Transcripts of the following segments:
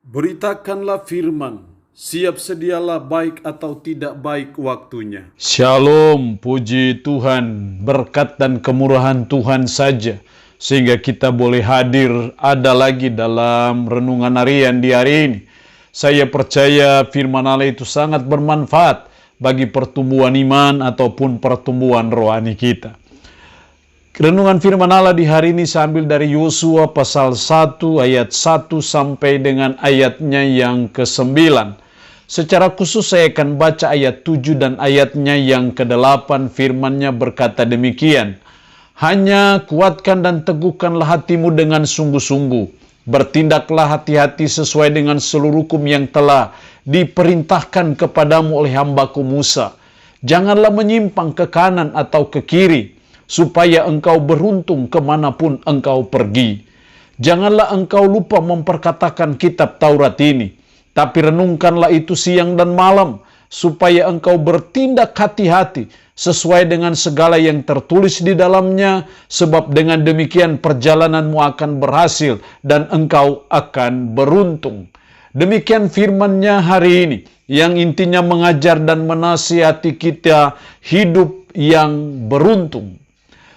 Beritakanlah firman, siap sedialah baik atau tidak baik waktunya. Shalom, puji Tuhan, berkat dan kemurahan Tuhan saja, sehingga kita boleh hadir ada lagi dalam renungan harian di hari ini. Saya percaya firman Allah itu sangat bermanfaat bagi pertumbuhan iman ataupun pertumbuhan rohani kita. Renungan firman Allah di hari ini saya ambil dari Yosua pasal 1 ayat 1 sampai dengan ayatnya yang ke-9. Secara khusus saya akan baca ayat 7 dan ayatnya yang ke-8. Firman-Nya berkata demikian. Hanya kuatkan dan teguhkanlah hatimu dengan sungguh-sungguh. Bertindaklah hati-hati sesuai dengan seluruh hukum yang telah diperintahkan kepadamu oleh hambaku Musa. Janganlah menyimpang ke kanan atau ke kiri, supaya engkau beruntung kemanapun engkau pergi. Janganlah engkau lupa memperkatakan kitab Taurat ini, tapi renungkanlah itu siang dan malam, supaya engkau bertindak hati-hati sesuai dengan segala yang tertulis di dalamnya, sebab dengan demikian perjalananmu akan berhasil dan engkau akan beruntung. Demikian firman-Nya hari ini, yang intinya mengajar dan menasihati kita hidup yang beruntung.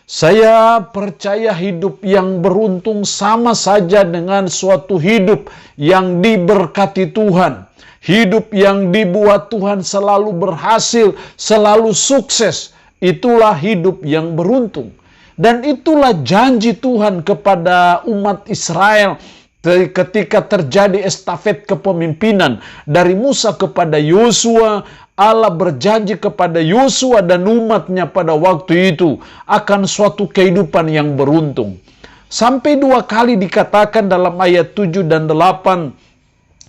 Saya percaya hidup yang beruntung sama saja dengan suatu hidup yang diberkati Tuhan. Hidup yang dibuat Tuhan selalu berhasil, selalu sukses. Itulah hidup yang beruntung. Dan itulah janji Tuhan kepada umat Israel ketika terjadi estafet kepemimpinan dari Musa kepada Yosua. Allah berjanji kepada Yosua dan umatnya pada waktu itu akan suatu kehidupan yang beruntung. Sampai 2 kali dikatakan dalam ayat 7 dan 8,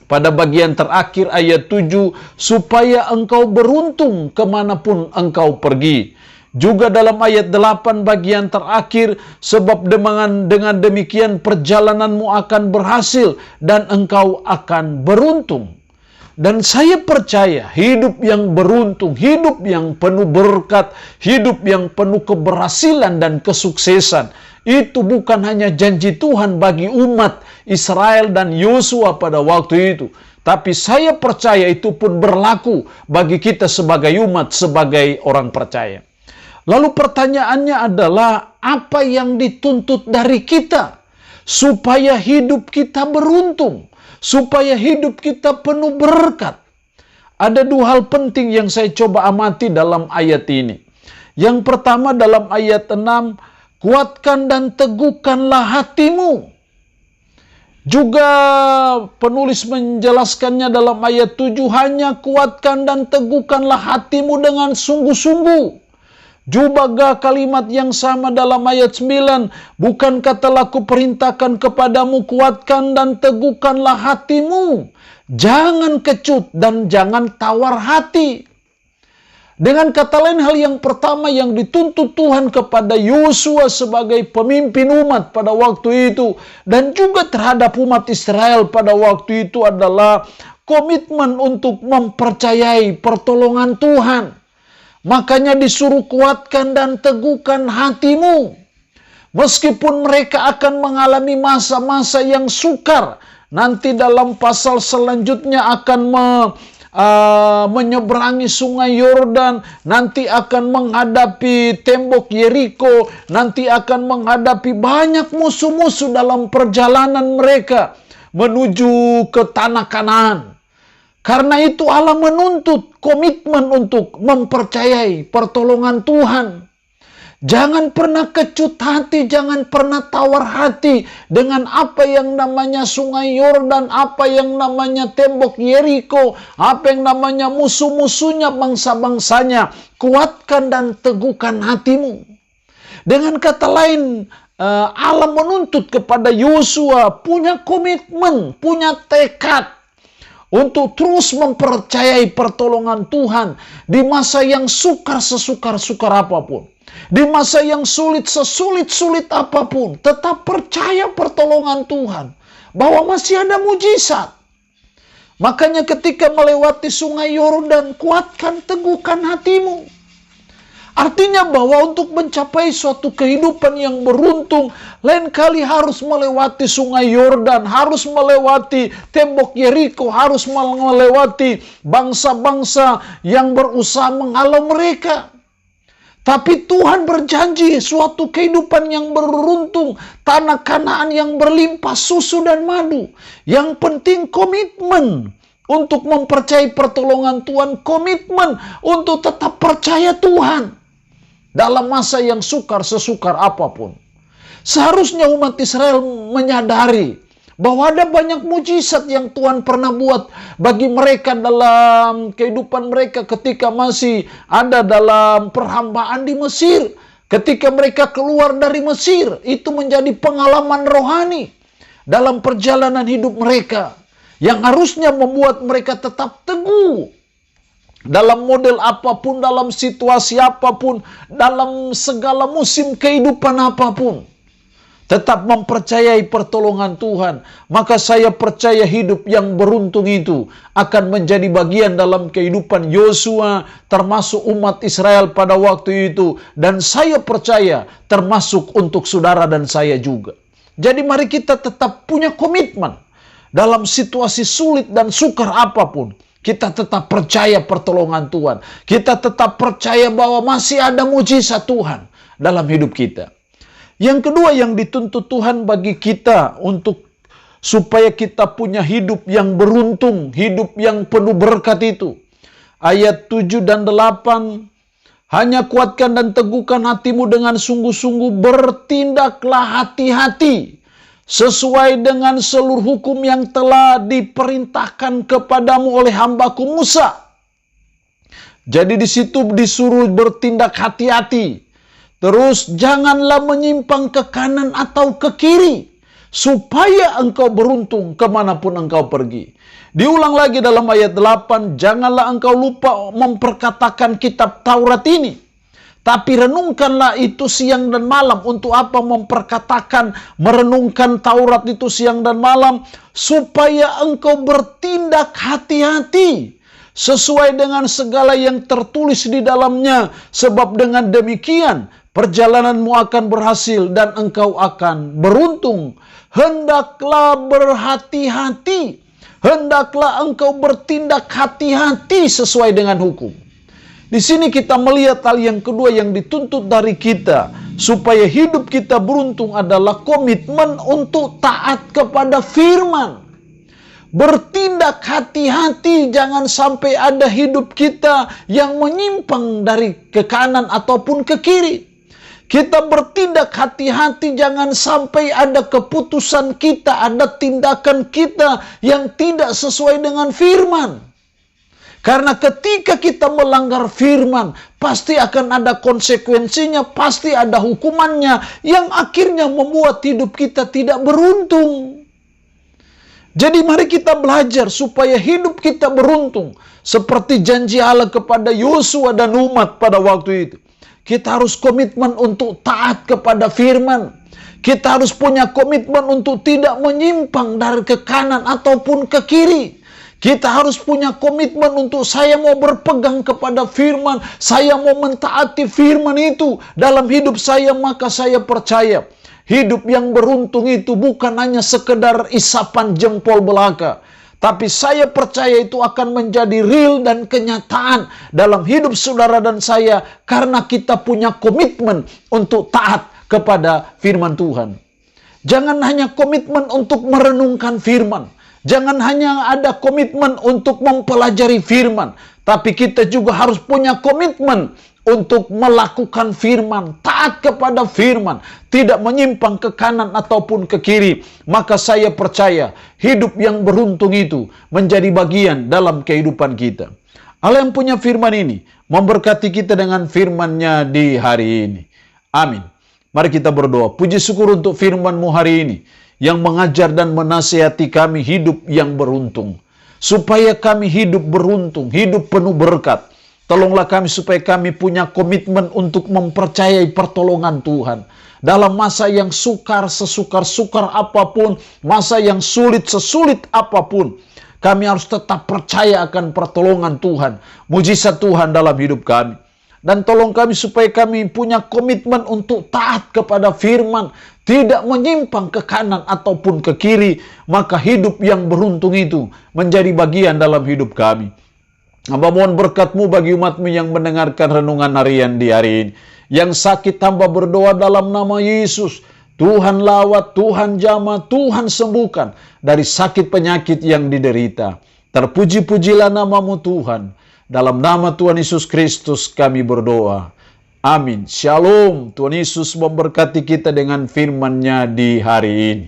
pada bagian terakhir ayat 7, supaya engkau beruntung kemanapun engkau pergi. Juga dalam ayat 8 bagian terakhir, sebab dengan demikian perjalananmu akan berhasil dan engkau akan beruntung. Dan saya percaya hidup yang beruntung, hidup yang penuh berkat, hidup yang penuh keberhasilan dan kesuksesan, itu bukan hanya janji Tuhan bagi umat Israel dan Yosua pada waktu itu. Tapi saya percaya itu pun berlaku bagi kita sebagai umat, sebagai orang percaya. Lalu pertanyaannya adalah, apa yang dituntut dari kita supaya hidup kita beruntung? Supaya hidup kita penuh berkat. Ada 2 hal penting yang saya coba amati dalam ayat ini. Yang pertama dalam ayat 6, kuatkan dan teguhkanlah hatimu. Juga penulis menjelaskannya dalam ayat 7, hanya kuatkan dan teguhkanlah hatimu dengan sungguh-sungguh. Juga kalimat yang sama dalam ayat 9, bukankah telah kuperintahkan kepadamu, kuatkan dan teguhkanlah hatimu. Jangan kecut dan jangan tawar hati. Dengan kata lain, hal yang pertama yang dituntut Tuhan kepada Yosua sebagai pemimpin umat pada waktu itu, dan juga terhadap umat Israel pada waktu itu, adalah komitmen untuk mempercayai pertolongan Tuhan. Makanya disuruh kuatkan dan teguhkan hatimu. Meskipun mereka akan mengalami masa-masa yang sukar. Nanti dalam pasal selanjutnya akan menyeberangi sungai Yordan. Nanti akan menghadapi tembok Yeriko. Nanti akan menghadapi banyak musuh-musuh dalam perjalanan mereka menuju ke tanah Kanaan. Karena itu Allah menuntut komitmen untuk mempercayai pertolongan Tuhan. Jangan pernah kecut hati, jangan pernah tawar hati dengan apa yang namanya sungai Yordan, apa yang namanya tembok Yeriko, apa yang namanya musuh-musuhnya, bangsa-bangsanya. Kuatkan dan teguhkan hatimu. Dengan kata lain, Allah menuntut kepada Yosua punya komitmen, punya tekad untuk terus mempercayai pertolongan Tuhan di masa yang sukar sesukar-sukar apapun. Di masa yang sulit sesulit-sulit apapun. Tetap percaya pertolongan Tuhan. Bahwa masih ada mujizat. Makanya ketika melewati sungai Yordan, kuatkan teguhkan hatimu. Artinya bahwa untuk mencapai suatu kehidupan yang beruntung, lain kali harus melewati sungai Yordan, harus melewati tembok Yeriko, harus melewati bangsa-bangsa yang berusaha menghalau mereka. Tapi Tuhan berjanji suatu kehidupan yang beruntung, tanah Kanaan yang berlimpah susu dan madu. Yang penting komitmen untuk mempercayai pertolongan Tuhan, komitmen untuk tetap percaya Tuhan dalam masa yang sukar sesukar apapun. Seharusnya umat Israel menyadari bahwa ada banyak mujizat yang Tuhan pernah buat bagi mereka dalam kehidupan mereka ketika masih ada dalam perhambaan di Mesir. Ketika mereka keluar dari Mesir, itu menjadi pengalaman rohani dalam perjalanan hidup mereka yang harusnya membuat mereka tetap teguh dalam model apapun, dalam situasi apapun, dalam segala musim kehidupan apapun. Tetap mempercayai pertolongan Tuhan. Maka saya percaya hidup yang beruntung itu akan menjadi bagian dalam kehidupan Yosua, termasuk umat Israel pada waktu itu. Dan saya percaya termasuk untuk saudara dan saya juga. Jadi mari kita tetap punya komitmen dalam situasi sulit dan sukar apapun. Kita tetap percaya pertolongan Tuhan. Kita tetap percaya bahwa masih ada mujizat Tuhan dalam hidup kita. Yang kedua yang dituntut Tuhan bagi kita untuk supaya kita punya hidup yang beruntung, hidup yang penuh berkat itu. Ayat 7 dan 8, hanya kuatkan dan teguhkan hatimu dengan sungguh-sungguh, bertindaklah hati-hati sesuai dengan seluruh hukum yang telah diperintahkan kepadamu oleh hambaku Musa. Jadi di situ disuruh bertindak hati-hati. Terus janganlah menyimpang ke kanan atau ke kiri, supaya engkau beruntung kemanapun engkau pergi. Diulang lagi dalam ayat 8, janganlah engkau lupa memperkatakan kitab Taurat ini, tapi renungkanlah itu siang dan malam. Untuk apa memperkatakan, merenungkan Taurat itu siang dan malam? Supaya engkau bertindak hati-hati sesuai dengan segala yang tertulis di dalamnya. Sebab dengan demikian perjalananmu akan berhasil dan engkau akan beruntung. Hendaklah berhati-hati, hendaklah engkau bertindak hati-hati sesuai dengan hukum. Di sini kita melihat hal yang kedua yang dituntut dari kita supaya hidup kita beruntung adalah komitmen untuk taat kepada firman. Bertindak hati-hati, jangan sampai ada hidup kita yang menyimpang dari ke kanan ataupun ke kiri. Kita bertindak hati-hati, jangan sampai ada keputusan kita, ada tindakan kita yang tidak sesuai dengan firman. Karena ketika kita melanggar firman, pasti akan ada konsekuensinya, pasti ada hukumannya, yang akhirnya membuat hidup kita tidak beruntung. Jadi mari kita belajar supaya hidup kita beruntung. Seperti janji Allah kepada Yosua dan umat pada waktu itu. Kita harus komitmen untuk taat kepada firman. Kita harus punya komitmen untuk tidak menyimpang dari ke kanan ataupun ke kiri. Kita harus punya komitmen untuk saya mau berpegang kepada firman. Saya mau mentaati firman itu dalam hidup saya, maka saya percaya hidup yang beruntung itu bukan hanya sekedar isapan jempol belaka. Tapi saya percaya itu akan menjadi real dan kenyataan dalam hidup saudara dan saya. Karena kita punya komitmen untuk taat kepada firman Tuhan. Jangan hanya komitmen untuk merenungkan firman. Jangan hanya ada komitmen untuk mempelajari firman. Tapi kita juga harus punya komitmen untuk melakukan firman, taat kepada firman, tidak menyimpang ke kanan ataupun ke kiri. Maka saya percaya hidup yang beruntung itu menjadi bagian dalam kehidupan kita. Allah yang punya firman ini memberkati kita dengan firman-Nya di hari ini. Amin. Mari kita berdoa. Puji syukur untuk firman-Mu hari ini yang mengajar dan menasihati kami hidup yang beruntung. Supaya kami hidup beruntung, hidup penuh berkat. Tolonglah kami supaya kami punya komitmen untuk mempercayai pertolongan Tuhan. Dalam masa yang sukar, sesukar-sukar apapun, masa yang sulit, sesulit apapun, kami harus tetap percaya akan pertolongan Tuhan, mujizat Tuhan dalam hidup kami. Dan tolong kami supaya kami punya komitmen untuk taat kepada firman, tidak menyimpang ke kanan ataupun ke kiri, maka hidup yang beruntung itu menjadi bagian dalam hidup kami. Hamba mohon berkat-Mu bagi umat-Mu yang mendengarkan renungan harian di hari ini. Yang sakit hamba berdoa dalam nama Yesus, Tuhan lawat, Tuhan jamah, Tuhan sembuhkan dari sakit penyakit yang diderita. Terpuji-pujilah nama-Mu Tuhan. Dalam nama Tuhan Yesus Kristus kami berdoa. Amin. Shalom. Tuhan Yesus memberkati kita dengan firman-Nya di hari ini.